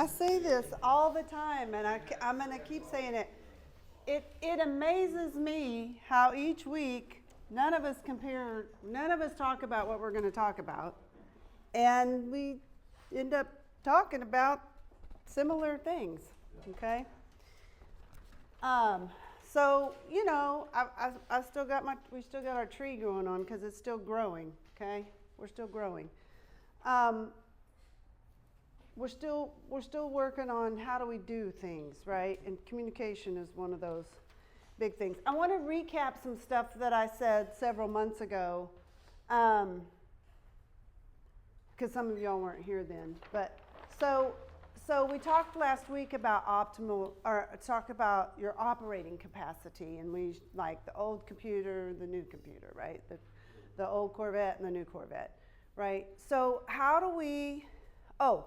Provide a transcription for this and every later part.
I say this all the time, and I'm going to keep saying it. It amazes me how each week none of us talk about what we're going to talk about, and we end up talking about similar things. Okay. So we still got our tree going on because it's still growing. Okay, we're still growing. We're still working on how do we do things, right? And communication is one of those big things. I want to recap some stuff that I said several months ago, because some of y'all weren't here then. But so we talked last week about talk about your operating capacity, and we like the old computer, the new computer, right? The old Corvette and the new Corvette, right? So how do we? Oh.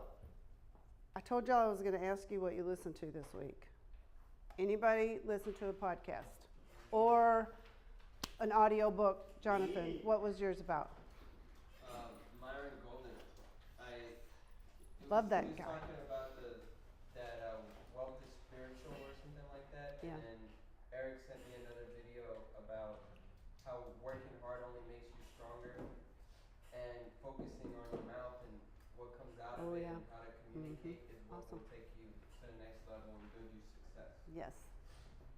I told y'all I was going to ask you what you listened to this week. Anybody listen to a podcast or an audio book? Jonathan, what was yours about? Myron Golden. Love that he was guy. Talking about that wealth is spiritual or something like that. Yeah. And then Eric sent me another video about how working hard only makes you stronger, and focusing on your mouth and what comes out of it, and how to communicate is what will take you to the next level and build you success. Yes.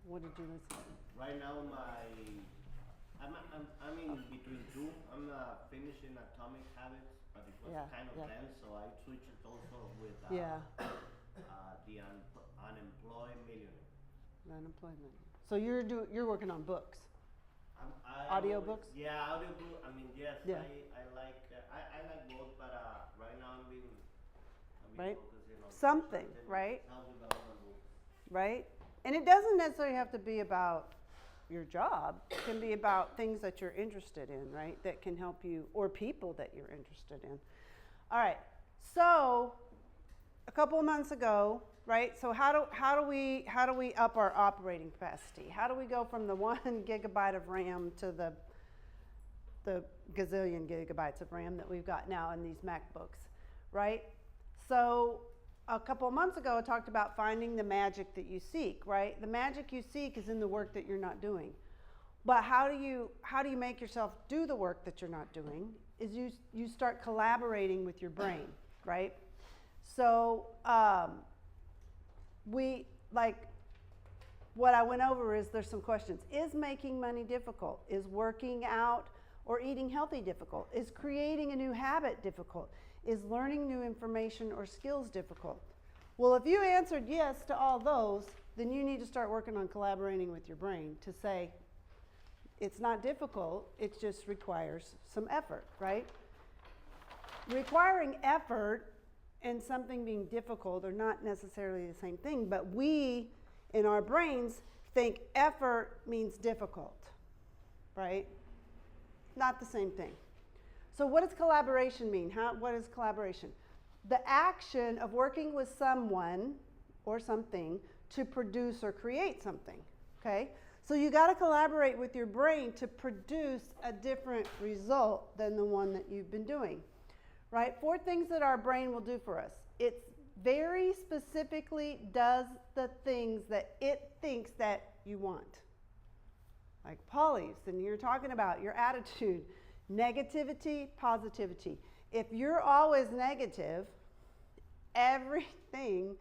What did you listen to? Right now, I'm in between two. I'm finishing Atomic Habits, but it was kind of dense, so I switched it also with the Unemployed Millionaire. Unemployment. So you're working on books. Audio books? Yeah, audiobook. I mean, yes. Yeah. I like both, but right now I'm being right? focusing on something, right? Self-development books. Right? And it doesn't necessarily have to be about your job. It can be about things that you're interested in, right? That can help you, or people that you're interested in. All right. So a couple of months ago, right? So how do we up our operating capacity? How do we go from the 1 gigabyte of RAM to the gazillion gigabytes of RAM that we've got now in these MacBooks, right? So a couple of months ago, I talked about finding the magic that you seek, right? The magic you seek is in the work that you're not doing. But how do you make yourself do the work that you're not doing? Is you start collaborating with your brain, right? So what I went over is there's some questions. Is making money difficult? Is working out or eating healthy difficult? Is creating a new habit difficult? Is learning new information or skills difficult? Well, if you answered yes to all those, then you need to start working on collaborating with your brain to say, it's not difficult, it just requires some effort, right? Requiring effort and something being difficult are not necessarily the same thing, but we, in our brains, think effort means difficult, right? Not the same thing. So what does collaboration mean? What is collaboration? The action of working with someone or something to produce or create something, okay? So you got to collaborate with your brain to produce a different result than the one that you've been doing, right? 4 things that our brain will do for us. It very specifically does the things that it thinks that you want. Like Polly's, and you're talking about your attitude. Negativity, positivity. If you're always negative, everything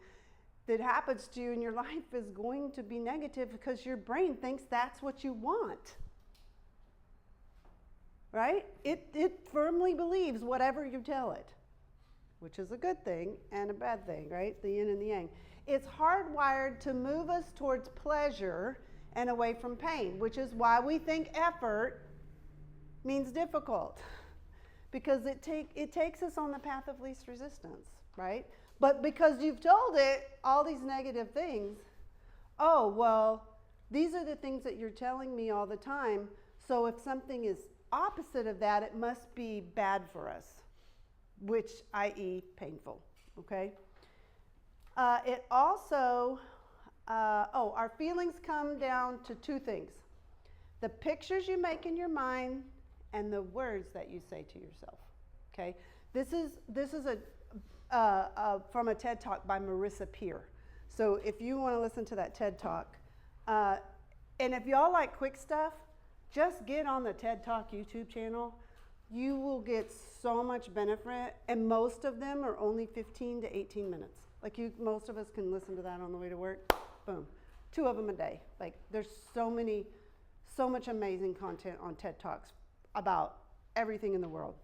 that happens to you in your life is going to be negative because your brain thinks that's what you want. Right? It firmly believes whatever you tell it, which is a good thing and a bad thing, right? The yin and the yang. It's hardwired to move us towards pleasure and away from pain, which is why we think effort means difficult, because it takes us on the path of least resistance, right? But because you've told it all these negative things, oh, well, these are the things that you're telling me all the time, so if something is opposite of that, it must be bad for us, which, i.e., painful, okay? It also, our feelings come down to 2 things. The pictures you make in your mind and the words that you say to yourself, okay? This is from a TED Talk by Marissa Peer. So if you want to listen to that TED Talk, and if y'all like quick stuff, just get on the TED Talk YouTube channel. You will get so much benefit, and most of them are only 15 to 18 minutes. Like most of us can listen to that on the way to work. Boom, 2 of them a day. Like there's so much amazing content on TED Talks about everything in the world.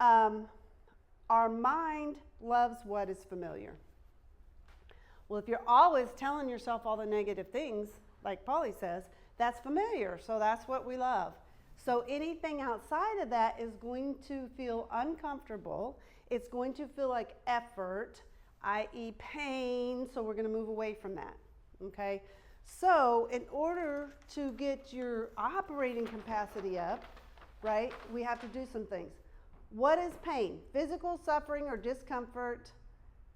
Our mind loves what is familiar. Well, if you're always telling yourself all the negative things, like Polly says, that's familiar, so that's what we love. So anything outside of that is going to feel uncomfortable. It's going to feel like effort, i.e. pain, so we're going to move away from that, okay? So in order to get your operating capacity up, right, we have to do some things. What is pain? Physical suffering or discomfort,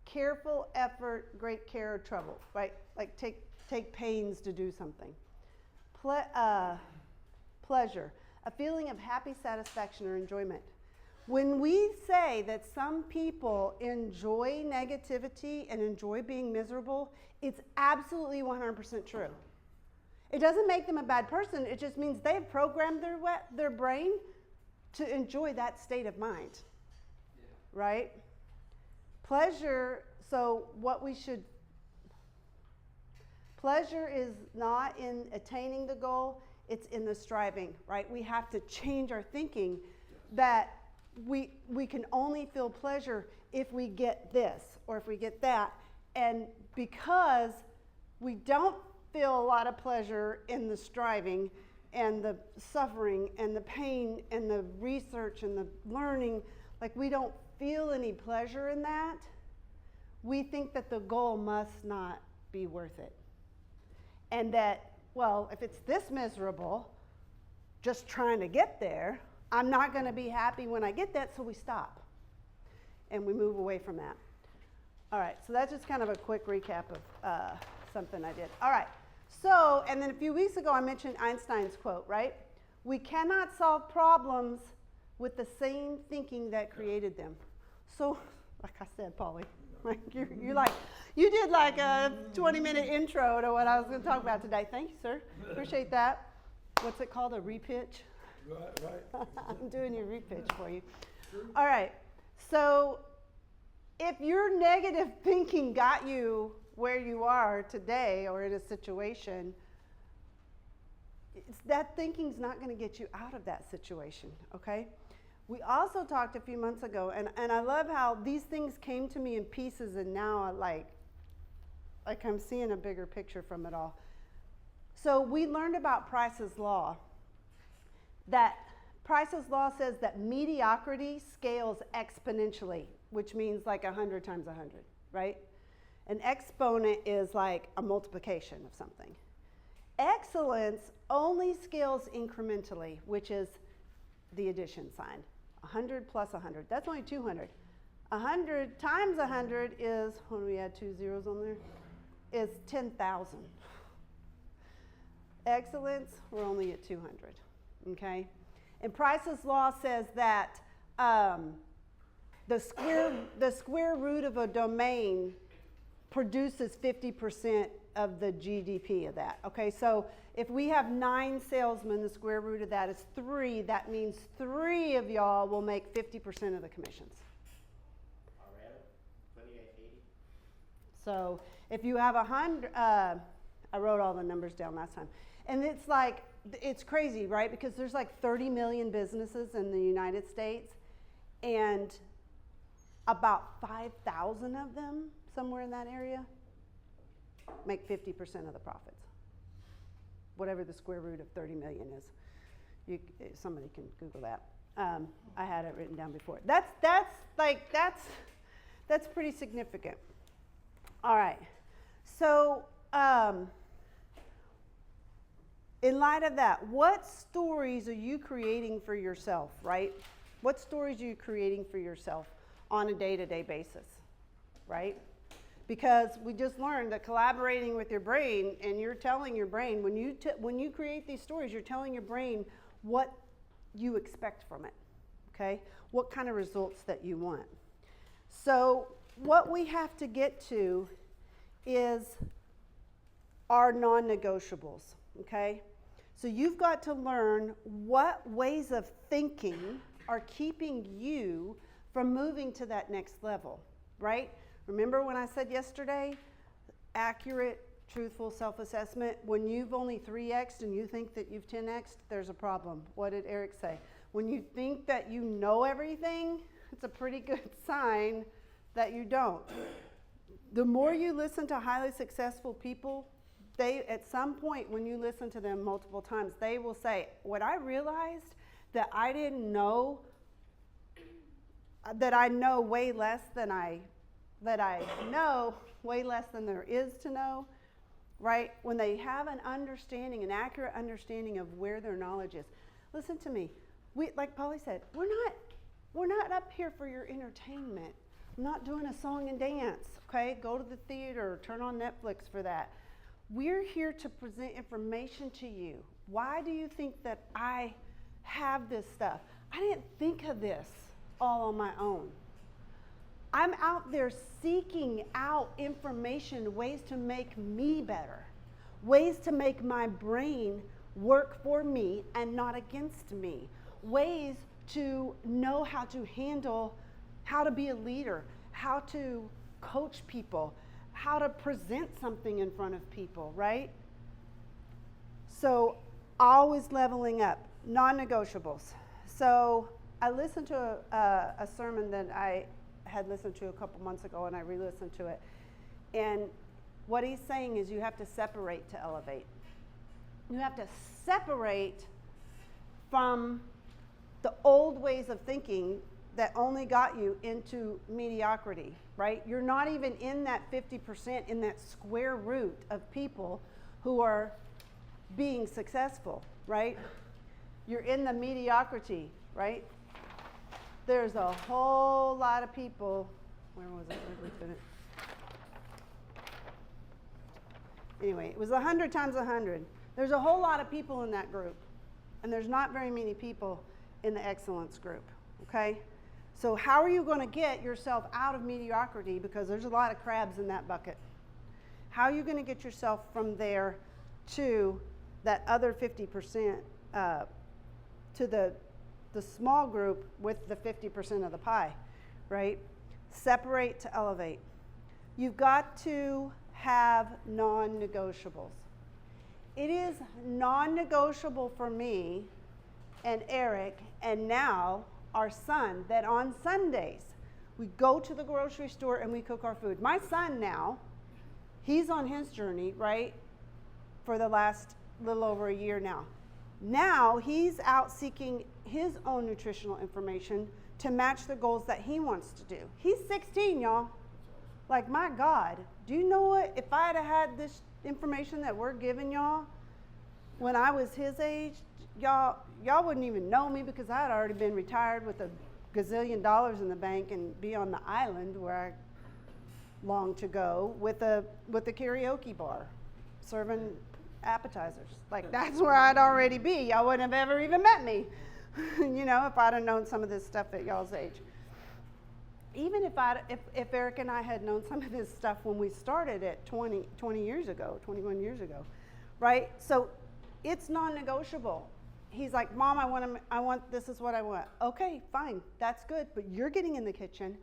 careful effort, great care or trouble, right? Like take pains to do something. Pleasure, a feeling of happy satisfaction or enjoyment. When we say that some people enjoy negativity and enjoy being miserable, it's absolutely 100% true. It doesn't make them a bad person. It just means they've programmed their brain to enjoy that state of mind, right? Pleasure, pleasure is not in attaining the goal, it's in the striving, right? We have to change our thinking that we can only feel pleasure if we get this or if we get that. And because we don't feel a lot of pleasure in the striving and the suffering and the pain and the research and the learning, like we don't feel any pleasure in that, we think that the goal must not be worth it. And that, well, if it's this miserable, just trying to get there, I'm not going to be happy when I get that, so we stop. And we move away from that. All right, so that's just kind of a quick recap of something I did. All right, so, and then a few weeks ago I mentioned Einstein's quote, right? We cannot solve problems with the same thinking that created them. So, like I said, Polly, like you did like a 20-minute intro to what I was going to talk about today. Thank you, sir. Appreciate that. What's it called? A repitch? Right. I'm doing your repitch for you. All right. So if your negative thinking got you where you are today or in a situation, that thinking's not going to get you out of that situation, okay? We also talked a few months ago, and I love how these things came to me in pieces, and now I like I'm seeing a bigger picture from it all. So we learned about Price's Law. That Price's Law says that mediocrity scales exponentially, which means like 100 times 100, right? An exponent is like a multiplication of something. Excellence only scales incrementally, which is the addition sign. 100 plus 100, that's only 200. 100 times 100 is, when we add 2 zeros on there, is 10,000. Excellence, we're only at 200, okay? And Price's Law says that the square root of a domain produces 50% of the GDP of that, okay? So if we have 9 salesmen, the square root of that is 3. That means 3 of y'all will make 50% of the commissions. Already? 2880? So if you have 100, I wrote all the numbers down last time. And it's like, it's crazy, right? Because there's like 30 million businesses in the United States, and about 5,000 of them, somewhere in that area, make 50% of the profits. Whatever the square root of 30 million is. Somebody can Google that. I had it written down before. That's pretty significant. All right. So, in light of that, what stories are you creating for yourself, right? What stories are you creating for yourself on a day-to-day basis, right? Because we just learned that collaborating with your brain, and you're telling your brain, when you create these stories, you're telling your brain what you expect from it, okay? What kind of results that you want. So what we have to get to is our non-negotiables, okay? So you've got to learn what ways of thinking are keeping you from moving to that next level, right? Remember when I said yesterday, accurate, truthful self-assessment, when you've only 3x'd and you think that you've 10x'd, there's a problem. What did Eric say? When you think that you know everything, it's a pretty good sign that you don't. The more you listen to highly successful people, they, at some point when you listen to them multiple times, they will say, what I realized that I didn't know, that I know way less than that I know way less than there is to know, right? When they have an understanding, an accurate understanding of where their knowledge is. Listen to me. We, like Polly said, we're not up here for your entertainment. I'm not doing a song and dance, okay? Go to the theater, turn on Netflix for that. We're here to present information to you. Why do you think that I have this stuff? I didn't think of this all on my own. I'm out there seeking out information, ways to make me better, ways to make my brain work for me and not against me, ways to know how to handle, how to be a leader, how to coach people, how to present something in front of people, right? So always leveling up, non-negotiables. So I listened to a sermon that I had listened to a couple months ago, and I re-listened to it. And what he's saying is you have to separate to elevate. You have to separate from the old ways of thinking that only got you into mediocrity, right? You're not even in that 50%, in that square root of people who are being successful, right? You're in the mediocrity, right? There's a whole lot of people, where was it? Where did we put it? Anyway, it was 100 times 100. There's a whole lot of people in that group, and there's not very many people in the excellence group, okay? So how are you going to get yourself out of mediocrity, because there's a lot of crabs in that bucket? How are you going to get yourself from there to that other 50%, to the small group with the 50% of the pie, right? Separate to elevate. You've got to have non-negotiables. It is non-negotiable for me and Eric and now our son that on Sundays we go to the grocery store and we cook our food. My son now, he's on his journey, right, for the last little over a year now. Now he's out seeking his own nutritional information to match the goals that he wants to do. He's 16, y'all. Like, my God, do you know what? If I had this information that we're giving y'all when I was his age, y'all wouldn't even know me, because I had already been retired with a gazillion dollars in the bank and be on the island where I longed to go with a karaoke bar serving appetizers. Like, that's where I'd already be. Y'all wouldn't have ever even met me, you know, if I'd have known some of this stuff at y'all's age. Even if Eric and I had known some of this stuff when we started at 20 years ago, 21 years ago, right? So it's non-negotiable. He's like, Mom, this is what I want. Okay, fine, that's good, but you're getting in the kitchen.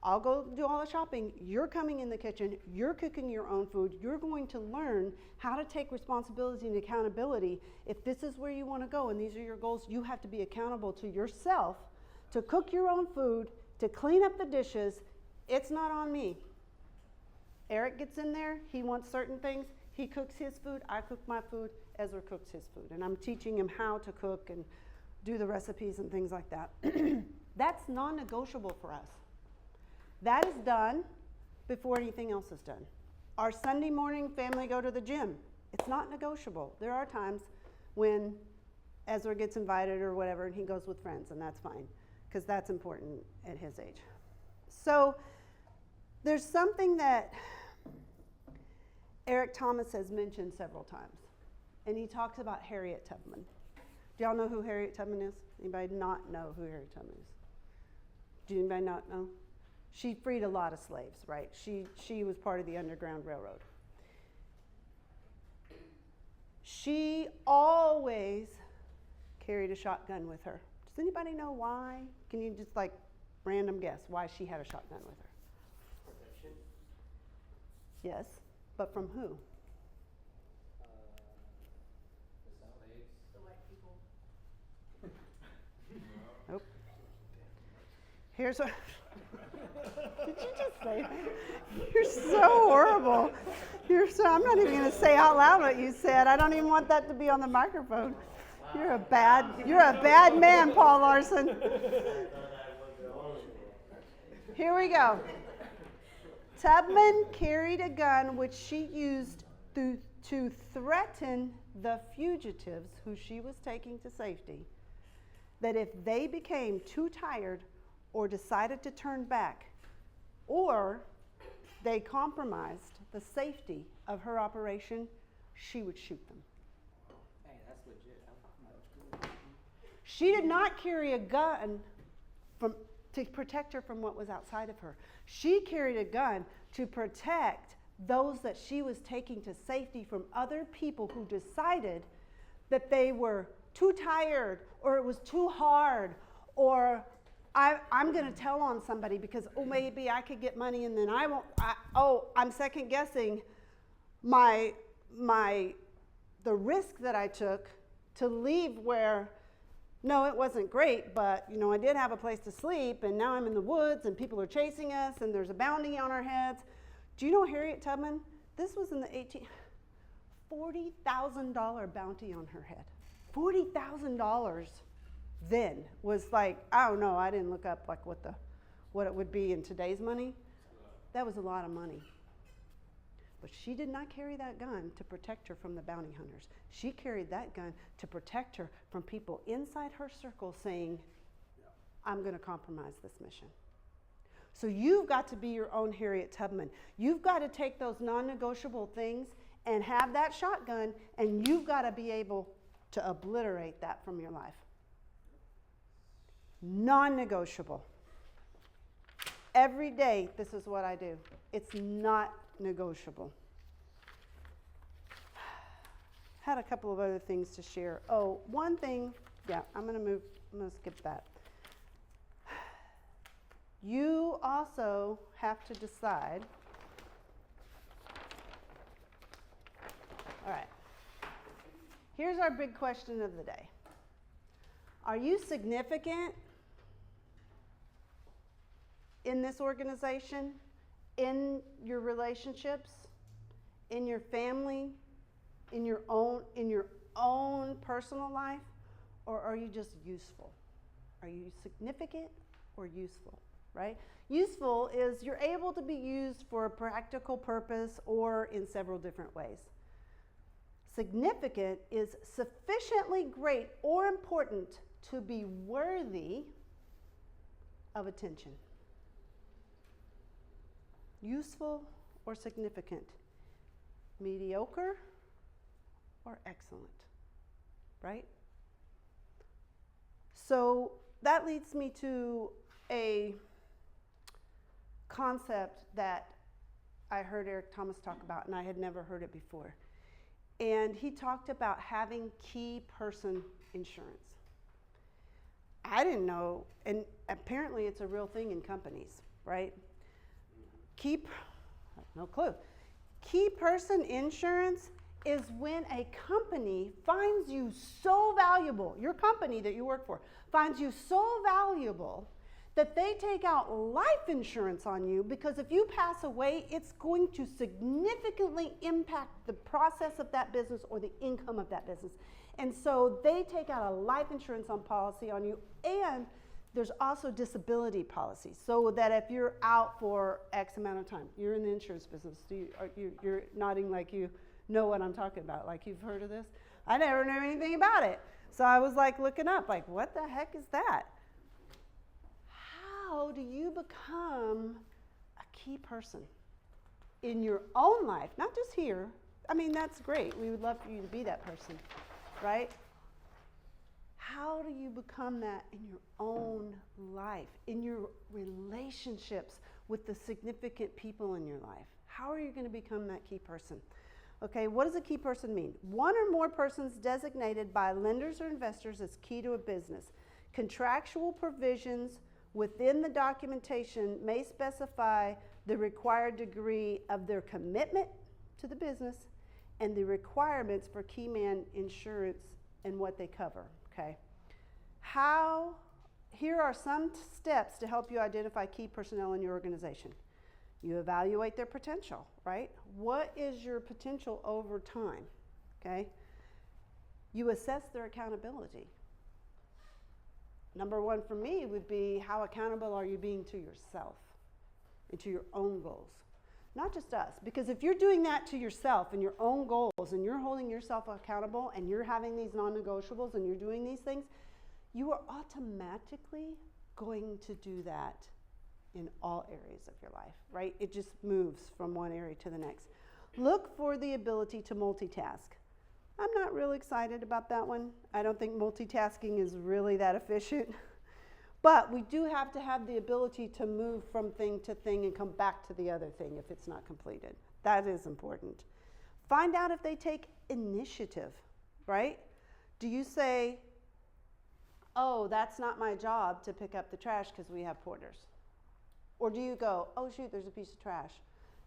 I'll go do all the shopping. You're coming in the kitchen. You're cooking your own food. You're going to learn how to take responsibility and accountability. If this is where you want to go and these are your goals, you have to be accountable to yourself to cook your own food, to clean up the dishes. It's not on me. Eric gets in there. He wants certain things. He cooks his food. I cook my food. Ezra cooks his food. And I'm teaching him how to cook and do the recipes and things like that. That's non-negotiable for us. That is done before anything else is done. Our Sunday morning family go to the gym. It's not negotiable. There are times when Ezra gets invited or whatever and he goes with friends, and that's fine, because that's important at his age. So there's something that Eric Thomas has mentioned several times, and he talks about Harriet Tubman. Do y'all know who Harriet Tubman is? Anybody not know who Harriet Tubman is? Do anybody not know? She freed a lot of slaves, right? She was part of the Underground Railroad. She always carried a shotgun with her. Does anybody know why? Can you just like random guess why she had a shotgun with her? Protection. Yes, but from who? The slaves. The white people. Nope. Here's what. Did you just say that? You're so horrible. I'm not even going to say out loud what you said. I don't even want that to be on the microphone. You're a bad man, Paul Larson. Here we go. Tubman carried a gun which she used to threaten the fugitives who she was taking to safety, that if they became too tired or decided to turn back, or they compromised the safety of her operation, she would shoot them. Hey, that's legit. She did not carry a gun to protect her from what was outside of her. She carried a gun to protect those that she was taking to safety from other people who decided that they were too tired or it was too hard, or I'm going to tell on somebody because, maybe I could get money and then I won't. I'm second guessing the risk that I took to leave where, no, it wasn't great, but I did have a place to sleep, and now I'm in the woods and people are chasing us and there's a bounty on our heads. Do you know Harriet Tubman? This was in the $40,000 bounty on her head. $40,000 then was like, I don't know, I didn't look up like what it would be in today's money. That was a lot of money. But she did not carry that gun to protect her from the bounty hunters. She carried that gun to protect her from people inside her circle saying, I'm going to compromise this mission. So you've got to be your own Harriet Tubman. You've got to take those non-negotiable things and have that shotgun, and you've got to be able to obliterate that from your life. Non-negotiable. Every day, this is what I do. It's not negotiable. Had a couple of other things to share. One thing, I'm going to skip that. You also have to decide. All right. Here's our big question of the day. Are you significant in this organization, in your relationships, in your family, in your own personal life, or are you just useful? Are you significant or useful, right? Useful is you're able to be used for a practical purpose or in several different ways. Significant is sufficiently great or important to be worthy of attention. Useful or significant, mediocre or excellent, right? So that leads me to a concept that I heard Eric Thomas talk about, and I had never heard it before. And he talked about having key person insurance. I didn't know, and apparently it's a real thing in companies, right? No clue. Key person insurance is when a company finds you so valuable, your company that you work for finds you so valuable that they take out life insurance on you, because if you pass away, it's going to significantly impact the process of that business or the income of that business. And so they take out a life insurance policy on you, and there's also disability policies, so that if you're out for X amount of time, you're in the insurance business, you're nodding like you know what I'm talking about, like you've heard of this. I never knew anything about it. So I was like looking up, like, what the heck is that? How do you become a key person in your own life? Not just here. I mean, that's great. We would love for you to be that person, right? How do you become that in your own life, in your relationships with the significant people in your life. How are you going to become that key person? Okay, what does a key person mean? One or more persons designated by lenders or investors as key to a business. Contractual provisions within the documentation may specify the required degree of their commitment to the business and the requirements for key man insurance and what they cover, okay? Here are some steps to help you identify key personnel in your organization. You evaluate their potential, right? What is your potential over time, okay? You assess their accountability. Number one for me would be, how accountable are you being to yourself and to your own goals? Not just us, because if you're doing that to yourself and your own goals and you're holding yourself accountable and you're having these non-negotiables and you're doing these things, you are automatically going to do that in all areas of your life, right? It just moves from one area to the next. Look for the ability to multitask. I'm not really excited about that one. I don't think multitasking is really that efficient. But we do have to have the ability to move from thing to thing and come back to the other thing if it's not completed. That is important. Find out if they take initiative, right? Do you say, oh, that's not my job to pick up the trash because we have porters? Or do you go, oh shoot, there's a piece of trash.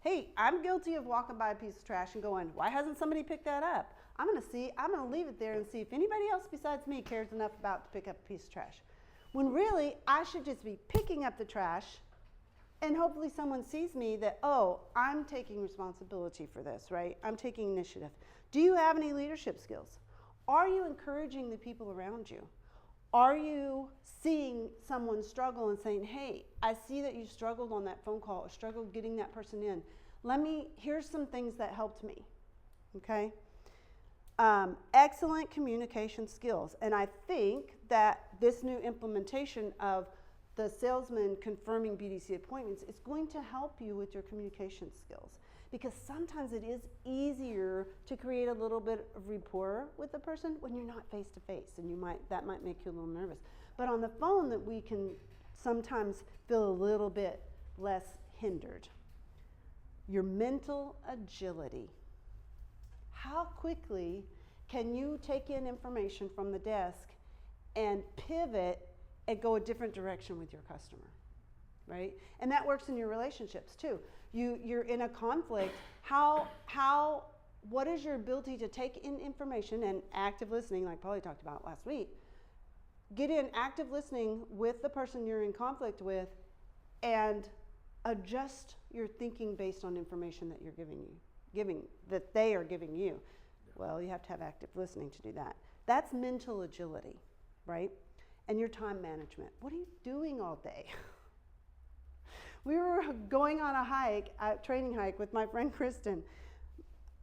Hey, I'm guilty of walking by a piece of trash and going, why hasn't somebody picked that up? I'm gonna leave it there and see if anybody else besides me cares enough about to pick up a piece of trash. When really, I should just be picking up the trash and hopefully someone sees me that, oh, I'm taking responsibility for this, right? I'm taking initiative. Do you have any leadership skills? Are you encouraging the people around you? Are you seeing someone struggle and saying, hey, I see that you struggled on that phone call or struggled getting that person in. Here's some things that helped me, okay? Excellent communication skills. And I think that this new implementation of the salesman confirming BDC appointments is going to help you with your communication skills. Because sometimes it is easier to create a little bit of rapport with the person when you're not face to face, and that might make you a little nervous. But on the phone, that we can sometimes feel a little bit less hindered. Your mental agility. How quickly can you take in information from the desk and pivot and go a different direction with your customer, right? And that works in your relationships too. You're in a conflict. What is your ability to take in information and active listening, like Polly talked about last week? Get in active listening with the person you're in conflict with and adjust your thinking based on information that you're that they are giving you. Well, you have to have active listening to do that. That's mental agility, right? And your time management. What are you doing all day? We were going on a training hike with my friend Kristen,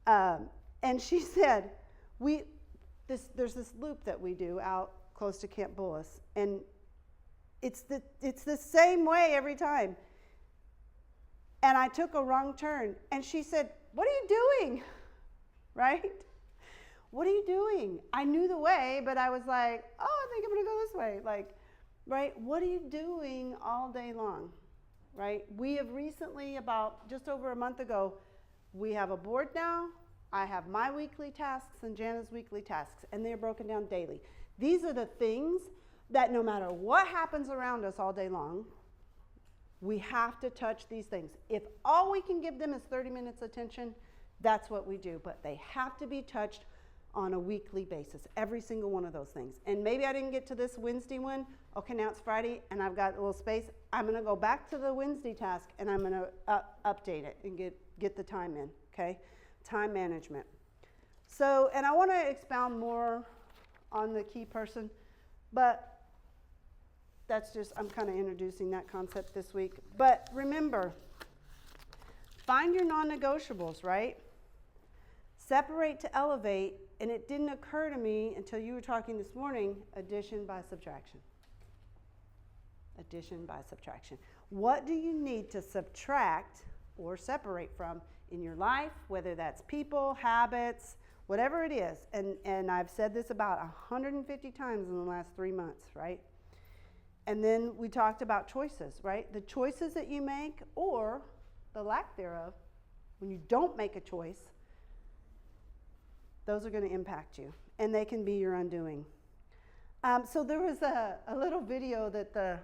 and she said, there's this loop that we do out close to Camp Bullis, and it's the same way every time. And I took a wrong turn, and she said, what are you doing? Right? What are you doing? I knew the way, but I was like, oh, I think I'm going to go this way. Like, right? What are you doing all day long? Right? We have recently, about just over a month ago, we have a board now. I have my weekly tasks and Jana's weekly tasks, and they're broken down daily. These are the things that no matter what happens around us all day long, we have to touch these things. If all we can give them is 30 minutes attention, that's what we do. But they have to be touched on a weekly basis, every single one of those things. And maybe I didn't get to this Wednesday one. Okay, now it's Friday and I've got a little space. I'm going to go back to the Wednesday task and I'm going to update it and get the time in, okay? Time management. So, and I want to expound more on the key person, but that's just, I'm kind of introducing that concept this week. But remember, find your non-negotiables, right? Separate to elevate, and it didn't occur to me until you were talking this morning, addition by subtraction. Addition by subtraction. What do you need to subtract or separate from in your life, whether that's people, habits, whatever it is? And I've said this about 150 times in the last 3 months, right? And then we talked about choices, right? The choices that you make or the lack thereof, when you don't make a choice, those are going to impact you, and they can be your undoing. So there was a little video that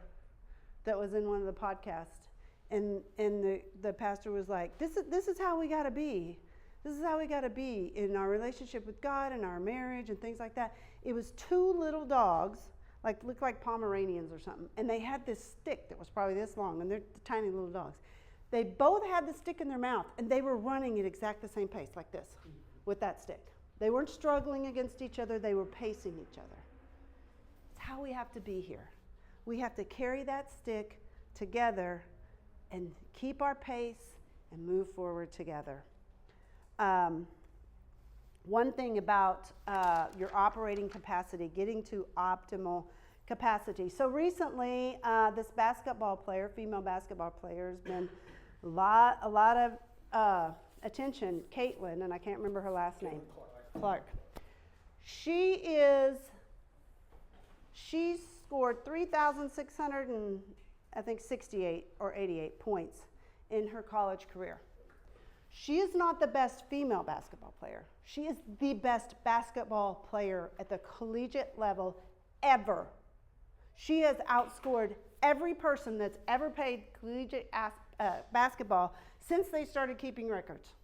was in one of the podcasts, and the pastor was like, this is how we got to be. This is how we got to be in our relationship with God and our marriage and things like that. It was two little dogs, looked like Pomeranians or something, and they had this stick that was probably this long, and they're tiny little dogs. They both had the stick in their mouth, and they were running at exact the same pace, like this, with that stick. They weren't struggling against each other, they were pacing each other. It's how we have to be here. We have to carry that stick together and keep our pace and move forward together. One thing about your operating capacity, getting to optimal capacity. So recently, this basketball player, female basketball player, has been a lot of attention. Caitlin, and I can't remember her last name. Clark. She scored 3,668 or 88 points in her college career. She is not the best female basketball player. She is the best basketball player at the collegiate level ever. She has outscored every person that's ever played collegiate basketball since they started keeping records.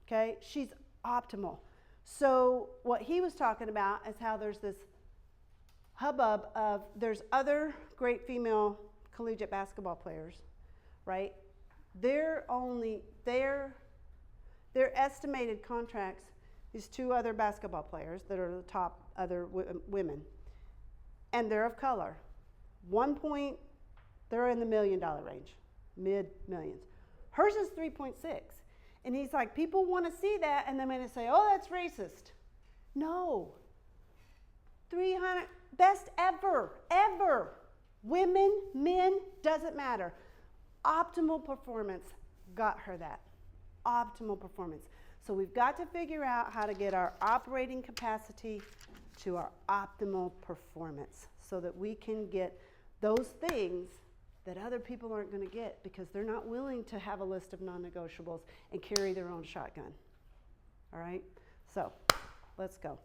Okay? She's optimal. So what he was talking about is how there's this hubbub of there's other great female collegiate basketball players, right? Their estimated contracts, these two other basketball players that are the top other women, and they're of color. They're in the $1 million range, mid-millions. Hers is 3.6. And he's like, people want to see that, and then when they say, oh, that's racist. No. 300, best ever. Women, men, doesn't matter. Optimal performance got her that. Optimal performance. So we've got to figure out how to get our operating capacity to our optimal performance so that we can get those things that other people aren't going to get because they're not willing to have a list of non-negotiables and carry their own shotgun. All right? So let's go.